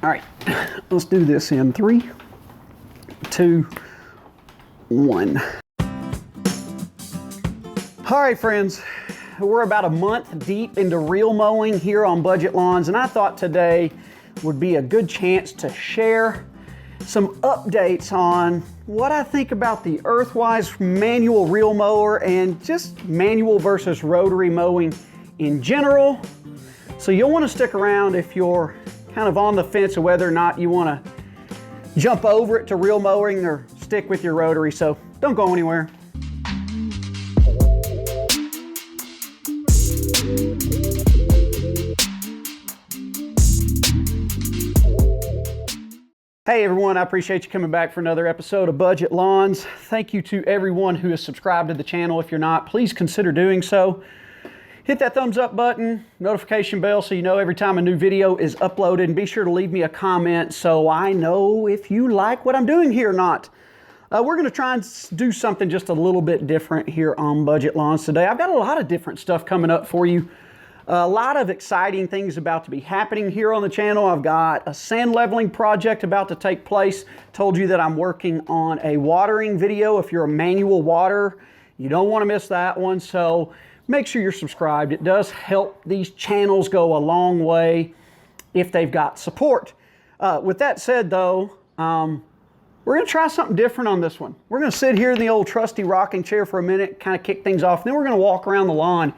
All right, let's do this in 3, 2, 1. All right, friends, we're about a month deep into reel mowing here on Budget Lawns, and I thought today would be a good chance to share some updates on what I think about the Earthwise manual reel mower and just manual versus rotary mowing in general. So you'll want to stick around if you're kind of on the fence of whether or not you want to jump over it to reel mowing or stick with your rotary. So don't go anywhere. Hey everyone, I appreciate you coming back for another episode of Budget Lawns. Thank you to everyone who has subscribed to the channel. If you're not, please consider doing so. Hit that thumbs up button, notification bell so you know every time a new video is uploaded, and be sure to leave me a comment so I know if you like what I'm doing here or not. We're going to try and do something just a little bit different here on Budget Lawns today. I've got a lot of different stuff coming up for you. A lot of exciting things about to be happening here on the channel. I've got a sand leveling project about to take place. Told you that I'm working on a watering video. If you're a manual waterer, you don't want to miss that one. So make sure you're subscribed. It does help these channels go a long way if they've got support. With that said though, we're going to try something different on this one. We're going to sit here in the old trusty rocking chair for a minute, kind of kick things off, and then we're going to walk around the lawn.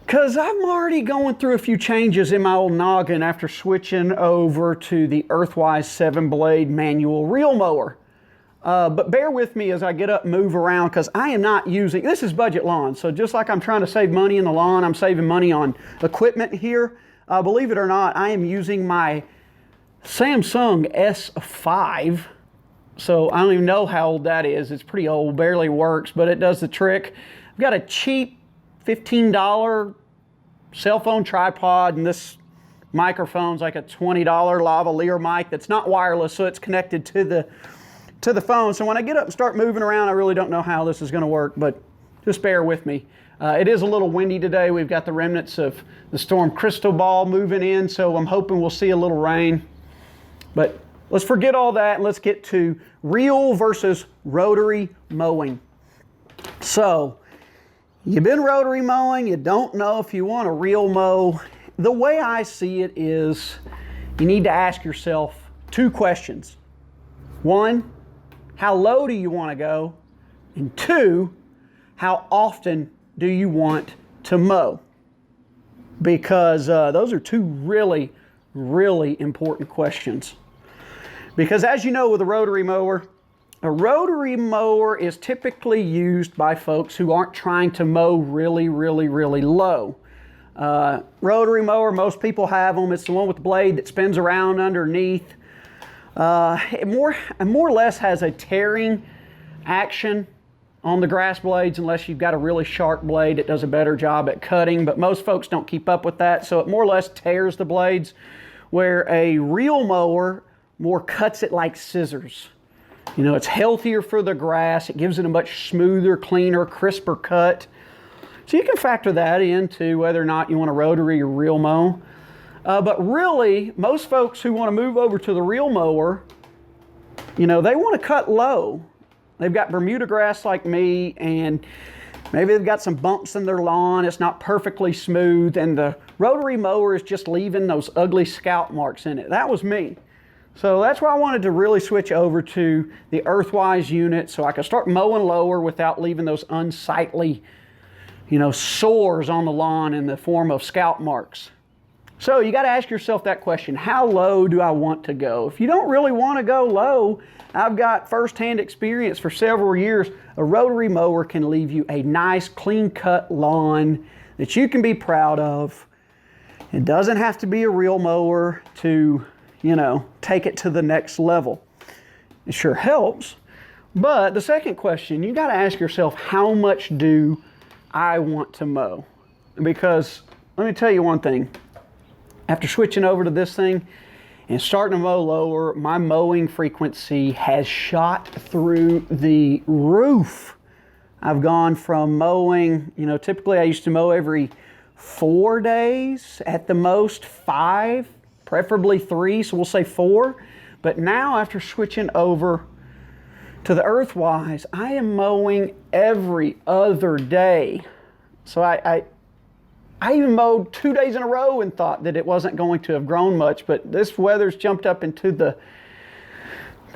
Because I'm already going through a few changes in my old noggin after switching over to the Earthwise 7-blade manual reel mower. But bear with me as I get up and move around, because I am not using, this is Budget Lawn, so just like I'm trying to save money in the lawn, I'm saving money on equipment here. Believe it or not, I am using my Samsung S5. So I don't even know how old that is. It's pretty old, barely works, but it does the trick. I've got a cheap $15 cell phone tripod, and this microphone's like a $20 lavalier mic that's not wireless, so it's connected to the phone. So when I get up and start moving around, I really don't know how this is going to work, but just bear with me. It is a little windy today. We've got the remnants of the storm Cristobal moving in, so I'm hoping we'll see a little rain. But let's forget all that and let's get to reel versus rotary mowing. So you've been rotary mowing, you don't know if you want to reel mow. The way I see it is you need to ask yourself 2 questions. 1, how low do you want to go? And 2, how often do you want to mow? Because those are 2 really, really important questions. Because as you know with a rotary mower is typically used by folks who aren't trying to mow really, really, really low. Rotary mower, most people have them. It's the one with the blade that spins around underneath. It more or less has a tearing action on the grass blades, unless you've got a really sharp blade. It does a better job at cutting, but most folks don't keep up with that, so it more or less tears the blades, where a reel mower more cuts it like scissors. You know, it's healthier for the grass. It gives it a much smoother, cleaner, crisper cut. So you can factor that into whether or not you want a rotary or reel mow. But really, most folks who want to move over to the reel mower, you know, they want to cut low. They've got bermudagrass like me, and maybe they've got some bumps in their lawn. It's not perfectly smooth, and the rotary mower is just leaving those ugly scalp marks in it. That was me. So that's why I wanted to really switch over to the Earthwise unit so I could start mowing lower without leaving those unsightly, you know, sores on the lawn in the form of scalp marks. So you got to ask yourself that question, how low do I want to go? If you don't really want to go low, I've got firsthand experience for several years. A rotary mower can leave you a nice clean-cut lawn that you can be proud of. It doesn't have to be a reel mower to, you know, take it to the next level. It sure helps. But the second question, you got to ask yourself, how much do I want to mow? Because let me tell you one thing. After switching over to this thing and starting to mow lower, my mowing frequency has shot through the roof. I've gone from mowing, you know, typically I used to mow every 4 days, at the most 5, preferably 3, so we'll say 4. But now after switching over to the Earthwise, I am mowing every other day. So I even mowed 2 days in a row and thought that it wasn't going to have grown much, but this weather's jumped up into the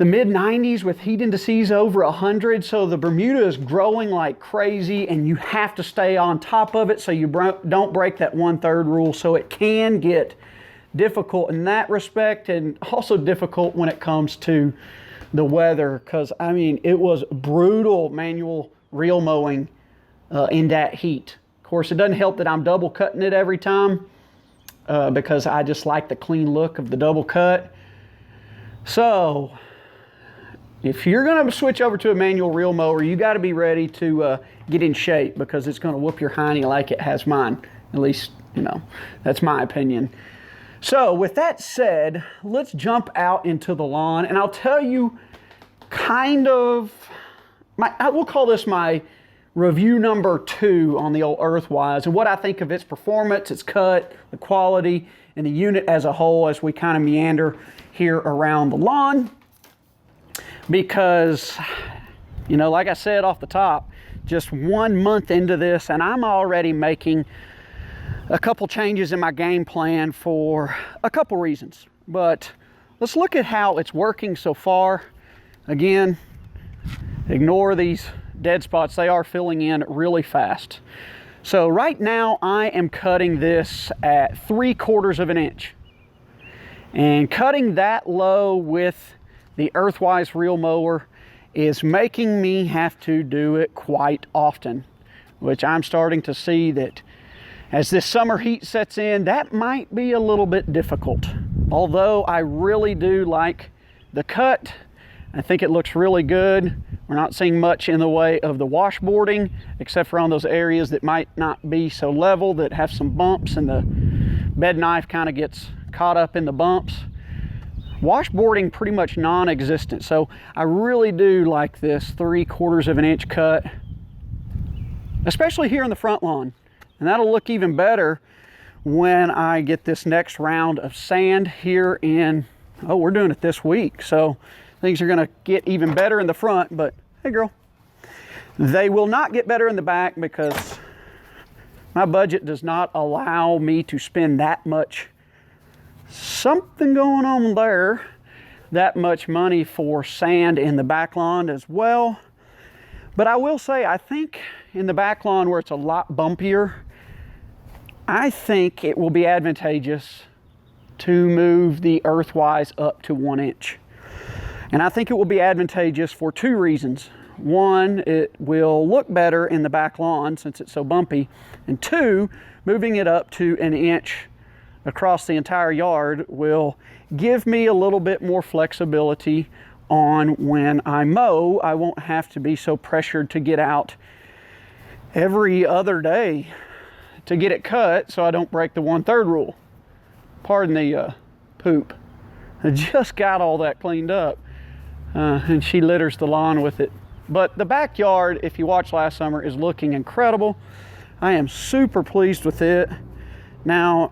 mid-90s with heat indices over 100, so the Bermuda is growing like crazy, and you have to stay on top of it so you don't break that 1/3 rule. So it can get difficult in that respect, and also difficult when it comes to the weather, because I mean, it was brutal manual reel mowing in that heat. Of course, it doesn't help that I'm double cutting it every time because I just like the clean look of the double cut. So if you're going to switch over to a manual reel mower, you got to be ready to get in shape, because it's going to whoop your hiney like it has mine. At least, you know, that's my opinion. So with that said, let's jump out into the lawn, and I'll tell you kind of, I will call this my review number 2 on the old Earthwise, and what I think of its performance, its cut, the quality, and the unit as a whole as we kind of meander here around the lawn. Because, you know, like I said off the top, just 1 month into this, and I'm already making a couple changes in my game plan for a couple reasons. But let's look at how it's working so far. Again, ignore these dead spots. They are filling in really fast. So right now I am cutting this at 3/4 of an inch. And cutting that low with the Earthwise reel mower is making me have to do it quite often, which I'm starting to see that as this summer heat sets in, that might be a little bit difficult. Although I really do like the cut. I think it looks really good. We're not seeing much in the way of the washboarding, except for on those areas that might not be so level, that have some bumps, and the bed knife kind of gets caught up in the bumps. Washboarding pretty much non-existent. So I really do like this 3/4 of an inch cut, especially here in the front lawn. And that'll look even better when I get this next round of sand here in, oh, we're doing it this week. So things are gonna get even better in the front, but hey girl, they will not get better in the back because my budget does not allow me to spend that much, something going on there, that much money for sand in the back lawn as well. But I will say, I think in the back lawn where it's a lot bumpier, I think it will be advantageous to move the Earthwise up to 1 inch. And I think it will be advantageous for 2 reasons. One, it will look better in the back lawn since it's so bumpy. And 2, moving it up to 1 inch across the entire yard will give me a little bit more flexibility on when I mow. I won't have to be so pressured to get out every other day to get it cut so I don't break the 1/3 rule. Pardon the poop. I just got all that cleaned up and she litters the lawn with it. But the backyard, if you watched last summer, is looking incredible. I am super pleased with it. Now,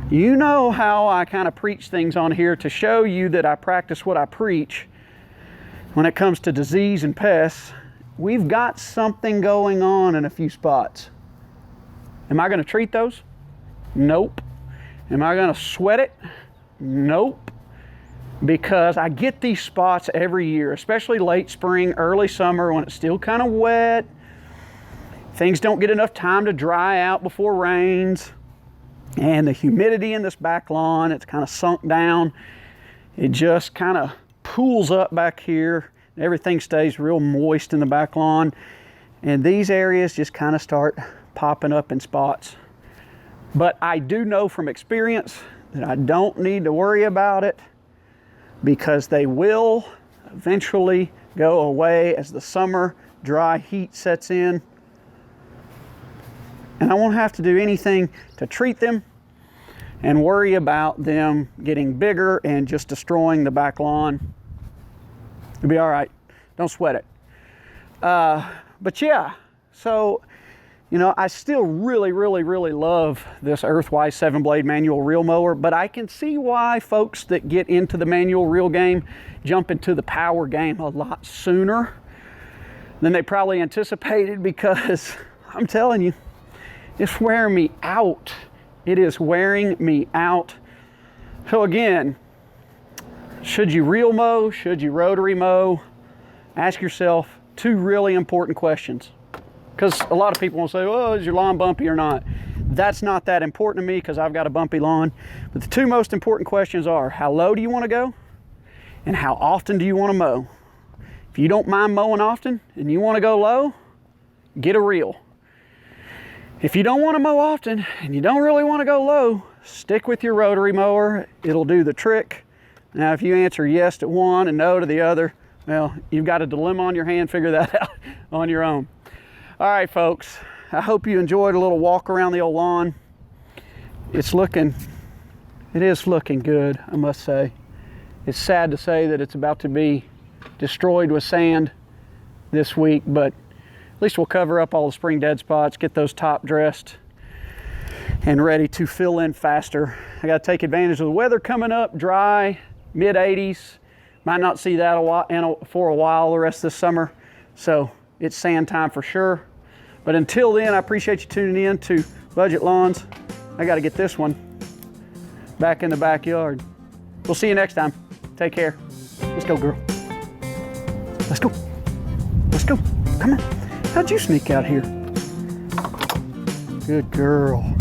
you know how I kind of preach things on here to show you that I practice what I preach when it comes to disease and pests. We've got something going on in a few spots. Am I going to treat those? Nope. Am I going to sweat it? Nope. Because I get these spots every year, especially late spring, early summer, when it's still kind of wet. Things don't get enough time to dry out before rains. And the humidity in this back lawn, it's kind of sunk down. It just kind of pools up back here. Everything stays real moist in the back lawn. And these areas just kind of start popping up in spots. But I do know from experience that I don't need to worry about it, because they will eventually go away as the summer dry heat sets in. And I won't have to do anything to treat them and worry about them getting bigger and just destroying the back lawn. It'll be all right. Don't sweat it. But yeah, so You know, I still really love this Earthwise 7-blade manual reel mower, but I can see why folks that get into the manual reel game jump into the power game a lot sooner than they probably anticipated, because I'm telling you, it's wearing me out. It is wearing me out. So again, should you reel mow? Should you rotary mow? Ask yourself two really important questions. Because a lot of people will say, oh, is your lawn bumpy or not? That's not that important to me because I've got a bumpy lawn. But the two most important questions are, how low do you want to go? And how often do you want to mow? If you don't mind mowing often and you want to go low, get a reel. If you don't want to mow often and you don't really want to go low, stick with your rotary mower. It'll do the trick. Now, if you answer yes to one and no to the other, well, you've got a dilemma on your hand. Figure that out on your own. All right, folks, I hope you enjoyed a little walk around the old lawn. It is looking good, I must say. It's sad to say that it's about to be destroyed with sand this week, but at least we'll cover up all the spring dead spots, get those top dressed and ready to fill in faster. I got to take advantage of the weather coming up, dry, mid-80s. Might not see that for a while the rest of this summer, so it's sand time for sure. But until then, I appreciate you tuning in to Budget Lawns. I got to get this one back in the backyard. We'll see you next time. Take care. Let's go, girl. Let's go. Let's go. Come on. How'd you sneak out here? Good girl.